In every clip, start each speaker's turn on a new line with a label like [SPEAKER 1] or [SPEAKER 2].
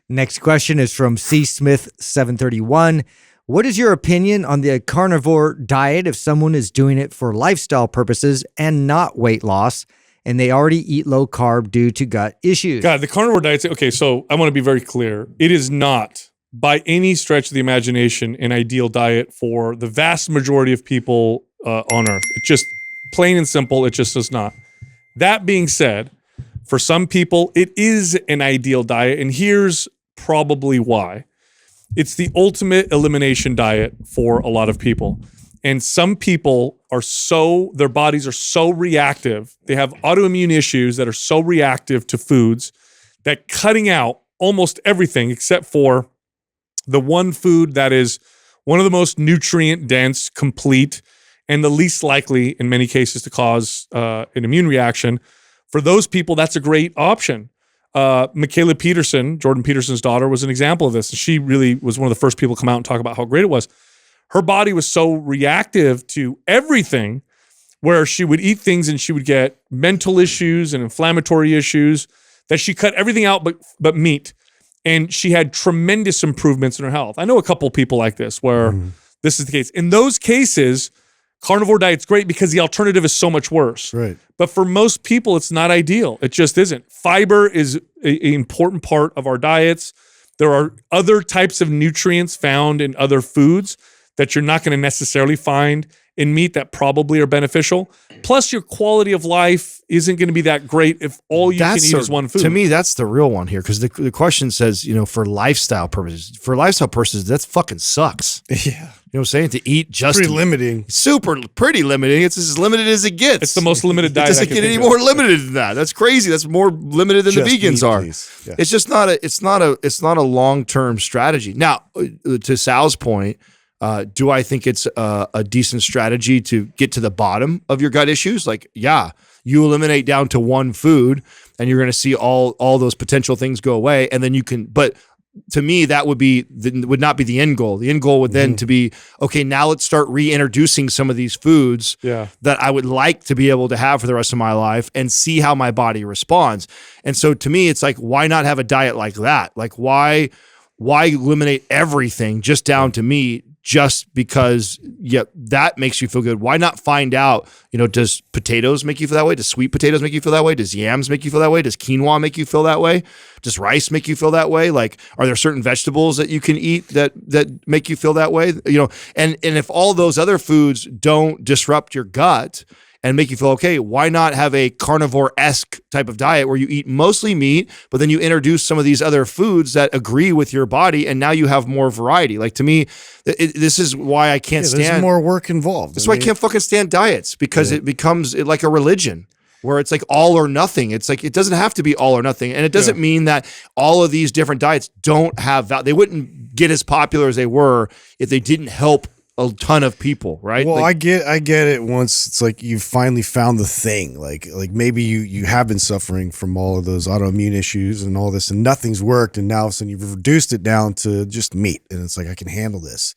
[SPEAKER 1] Next question is from C. Smith 731. What is your opinion on the carnivore diet if someone is doing it for lifestyle purposes and not weight loss, and they already eat low carb due to gut issues?
[SPEAKER 2] God, the carnivore diet. Okay, so I want to be very clear. It is not, by any stretch of the imagination, an ideal diet for the vast majority of people on Earth. It just, plain and simple, it just is not. That being said, for some people, it is an ideal diet, and here's probably why. It's the ultimate elimination diet for a lot of people. And some people are their bodies are so reactive. They have autoimmune issues that are so reactive to foods that cutting out almost everything except for the one food that is one of the most nutrient dense, complete, and the least likely in many cases to cause an immune reaction. For those people, that's a great option. Michaela Peterson, Jordan Peterson's daughter, was an example of this. She really was one of the first people to come out and talk about how great it was. Her body was so reactive to everything where she would eat things and she would get mental issues and inflammatory issues that she cut everything out but meat. And she had tremendous improvements in her health. I know a couple people like this where this is the case. In those cases, carnivore diet's great because the alternative is so much worse.
[SPEAKER 3] Right.
[SPEAKER 2] But for most people, it's not ideal. It just isn't. Fiber is an important part of our diets. There are other types of nutrients found in other foods that you're not going to necessarily find in meat that probably are beneficial. Plus, your quality of life isn't going to be that great if all you can eat is one food.
[SPEAKER 3] To me, that's the real one here, because the question says, for lifestyle purposes. For lifestyle purposes, that fucking sucks.
[SPEAKER 4] Yeah.
[SPEAKER 3] You know what I'm saying? To eat just
[SPEAKER 4] Pretty limiting.
[SPEAKER 3] Pretty limiting. It's as limited as it gets.
[SPEAKER 2] It's the most limited diet.
[SPEAKER 3] It doesn't get any more limited than that. That's crazy. That's more limited than
[SPEAKER 4] Just
[SPEAKER 3] the vegans
[SPEAKER 4] meat,
[SPEAKER 3] are.
[SPEAKER 4] please. Yeah.
[SPEAKER 3] It's just not a long-term strategy. Now, to Sal's point, do I think it's a decent strategy to get to the bottom of your gut issues? Like, yeah, you eliminate down to one food and you're going to see all those potential things go away. And then you can, but to me, that would not be the end goal. The end goal would then to be, okay, now let's start reintroducing some of these foods that I would like to be able to have for the rest of my life and see how my body responds. And so to me, it's like, why not have a diet like that? Like, why eliminate everything just down to meat? Just because, that makes you feel good. Why not find out, does potatoes make you feel that way? Does sweet potatoes make you feel that way? Does yams make you feel that way? Does quinoa make you feel that way? Does rice make you feel that way? Like, are there certain vegetables that you can eat that make you feel that way? And if all those other foods don't disrupt your gut and make you feel okay, why not have a carnivore-esque type of diet where you eat mostly meat, but then you introduce some of these other foods that agree with your body, and now you have more variety? Like, to me, this is why I can't stand.
[SPEAKER 4] There's more work involved.
[SPEAKER 3] That's why I can't fucking stand diets, because it becomes like a religion where it's like all or nothing. It's like, it doesn't have to be all or nothing. And it doesn't mean that all of these different diets don't have value. They wouldn't get as popular as they were if they didn't help a ton of people, right?
[SPEAKER 4] Well, I get it once it's like you've finally found the thing. Like maybe you have been suffering from all of those autoimmune issues and all this, and nothing's worked, and now all of a sudden you've reduced it down to just meat, and it's like, I can handle this.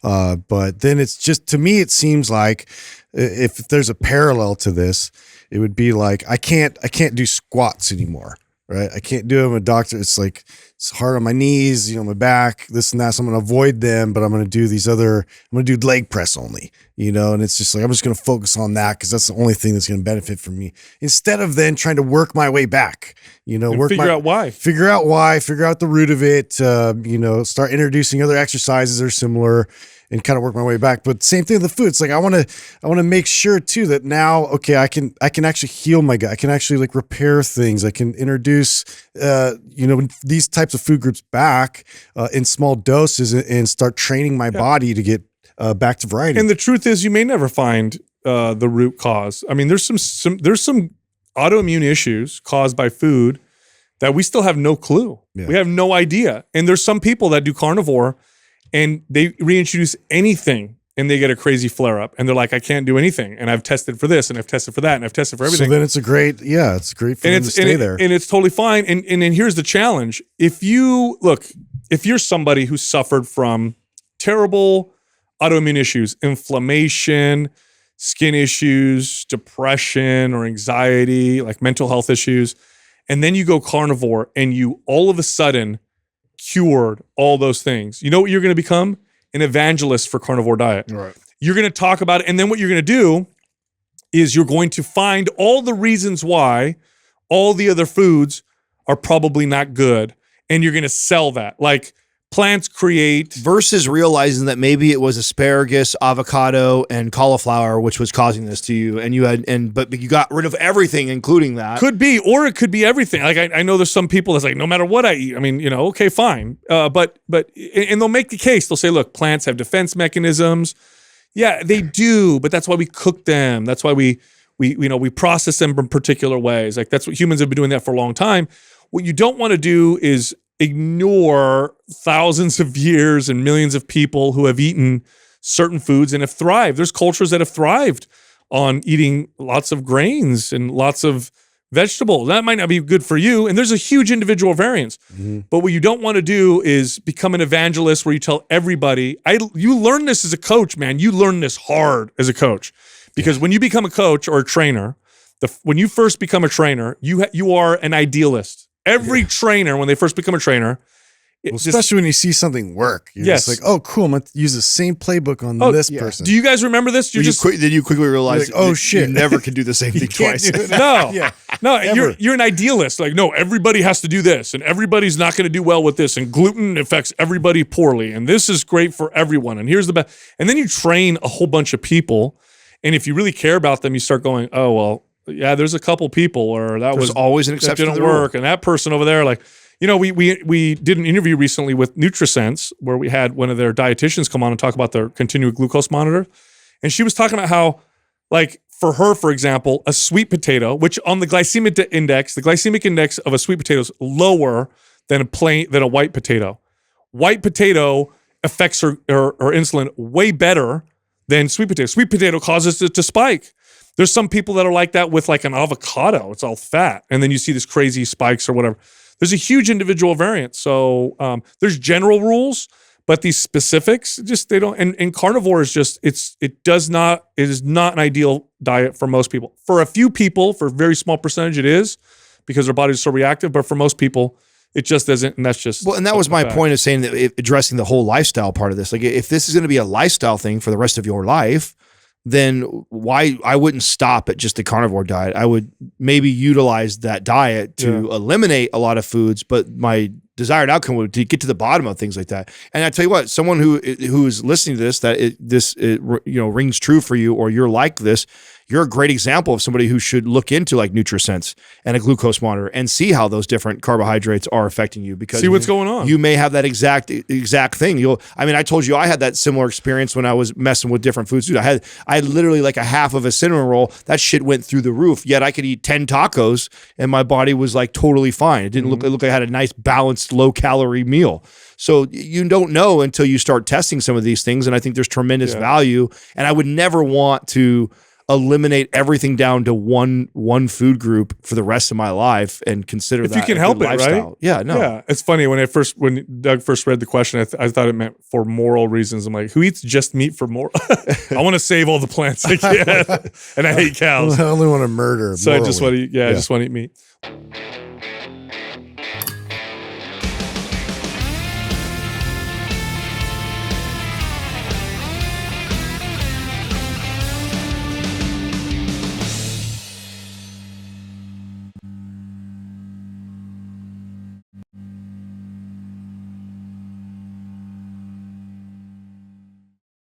[SPEAKER 4] But then it's just, to me, it seems like if there's a parallel to this, it would be like, I can't do squats anymore. Right. I can't do them. A doctor, it's like, it's hard on my knees, my back, this and that. So I'm going to avoid them, but I'm going to do I'm going to do leg press only, and it's just like, I'm just going to focus on that because that's the only thing that's going to benefit from me, instead of then trying to work my way back,
[SPEAKER 2] figure out why,
[SPEAKER 4] figure out the root of it, start introducing other exercises that are similar and kind of work my way back. But same thing with the food. It's like, I want to make sure too that now, okay, I can actually heal my gut. I can actually like repair things. I can introduce, these types of food groups back in small doses and start training my body to get back to variety.
[SPEAKER 2] And the truth is, you may never find the root cause. I mean, there's some autoimmune issues caused by food that we still have no clue. Yeah. We have no idea. And there's some people that do carnivore and they reintroduce anything and they get a crazy flare up and they're like, I can't do anything. And I've tested for this and I've tested for that and I've tested for everything.
[SPEAKER 4] So then it's great for them to stay there.
[SPEAKER 2] And it's totally fine. And then here's the challenge. If you're somebody who suffered from terrible autoimmune issues, inflammation, skin issues, depression or anxiety, like mental health issues, and then you go carnivore and you all of a sudden cured all those things, you know what you're going to become? An evangelist for carnivore diet.
[SPEAKER 4] Right.
[SPEAKER 2] You're going to talk about it, and then what you're going to do is you're going to find all the reasons why all the other foods are probably not good, and you're going to sell that. Like, plants create...
[SPEAKER 3] Versus realizing that maybe it was asparagus, avocado, and cauliflower which was causing this to you, but you got rid of everything, including that.
[SPEAKER 2] Could be, or it could be everything. Like, I know there's some people that's like, no matter what I eat, I mean, you know, okay, fine. But they'll make the case. They'll say, look, plants have defense mechanisms. Yeah, they do, but that's why we cook them. That's why we process them in particular ways. Like, that's what humans have been doing that for a long time. What you don't want to do is ignore thousands of years and millions of people who have eaten certain foods and have thrived. There's cultures that have thrived on eating lots of grains and lots of vegetables. That might not be good for you, and there's a huge individual variance. But what you don't want to do is become an evangelist where you tell everybody. You learn this as a coach, man. You learn this hard as a coach, because when you become a coach or a trainer, when you first become a trainer, you are an idealist. Every trainer, when they first become a trainer,
[SPEAKER 4] especially when you see something work, you're just like, oh, cool, I'm going to use the same playbook on this person.
[SPEAKER 2] Do you guys remember this?
[SPEAKER 3] Then you quickly realize,
[SPEAKER 4] like, oh shit,
[SPEAKER 3] you never can do the same thing twice.
[SPEAKER 2] No, you're an idealist. Like, no, everybody has to do this, and everybody's not going to do well with this, and gluten affects everybody poorly, and this is great for everyone, and here's the best. And then you train a whole bunch of people, and if you really care about them, you start going, oh, well, yeah, there's a couple people, or there's
[SPEAKER 3] always an exception
[SPEAKER 2] that
[SPEAKER 3] to
[SPEAKER 2] didn't
[SPEAKER 3] the
[SPEAKER 2] work,
[SPEAKER 3] rule.
[SPEAKER 2] and that person over there, like, you know, we did an interview recently with NutriSense where we had one of their dietitians come on and talk about their continuous glucose monitor, and she was talking about how, like, for her, for example, a sweet potato, which on the glycemic index of a sweet potato is lower than a white potato. White potato affects her insulin way better than sweet potato. Sweet potato causes it to spike. There's some people that are like that with like an avocado. It's all fat. And then you see this crazy spikes or whatever. There's a huge individual variance. So there's general rules, but these specifics, just they don't. And carnivore is just, it is not an ideal diet for most people. For a few people, for a very small percentage, it is, because their bodies are so reactive. But for most people, it just isn't. And that's just,
[SPEAKER 3] well, and that was my point of saying that addressing the whole lifestyle part of this. Like, if this is going to be a lifestyle thing for the rest of your life, then why I wouldn't stop at just the carnivore diet. I would maybe utilize that diet to eliminate a lot of foods, but my desired outcome would be to get to the bottom of things like that. And I tell you what, someone who is listening to this, that this rings true for you, or you're like this, you're a great example of somebody who should look into like NutriSense and a glucose monitor and see how those different carbohydrates are affecting you, because
[SPEAKER 2] see what's going on.
[SPEAKER 3] You may have that exact thing. I told you I had that similar experience when I was messing with different foods. I had literally like a half of a cinnamon roll. That shit went through the roof. Yet I could eat 10 tacos and my body was like totally fine. It didn't look like I had a nice balanced low calorie meal. So you don't know until you start testing some of these things. And I think there's tremendous value. And I would never want to eliminate everything down to one food group for the rest of my life and consider
[SPEAKER 2] if
[SPEAKER 3] that
[SPEAKER 2] you can help it,
[SPEAKER 3] lifestyle.
[SPEAKER 2] right?
[SPEAKER 3] Yeah, no.
[SPEAKER 2] Yeah, it's funny when Doug first read the question, I thought it meant for moral reasons. I'm like, who eats just meat for moral? I want to save all the plants I can, and I hate cows.
[SPEAKER 4] I only want to murder.
[SPEAKER 2] So I just want to eat meat.